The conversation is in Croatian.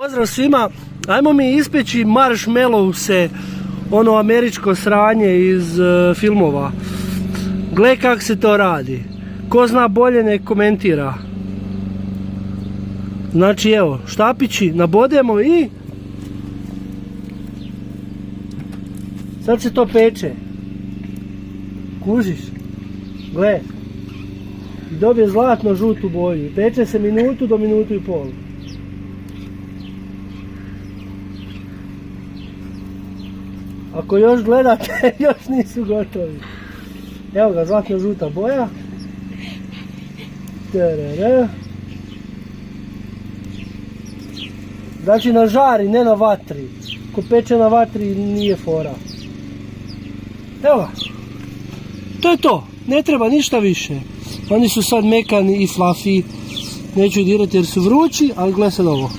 Pozdrav svima, ajmo mi ispeći marshmallowse, ono američko sranje iz filmova. Gle kak se to radi. Ko zna bolje nek komentira. Znači evo, štapići nabodemo i sad se to peče. Kužiš? Gle. I dobije zlatno žutu boju. Peče se minutu do minutu i pol. Ako još gledate, još nisu gotovi. Evo ga, zlatno žuta boja. Znači na žari, ne na vatri. Ko peče na vatri nije fora. Evo ga. To je to. Ne treba ništa više. Oni su sad mekani i fluffy. Neću dirati jer su vrući, ali gle sad ovo.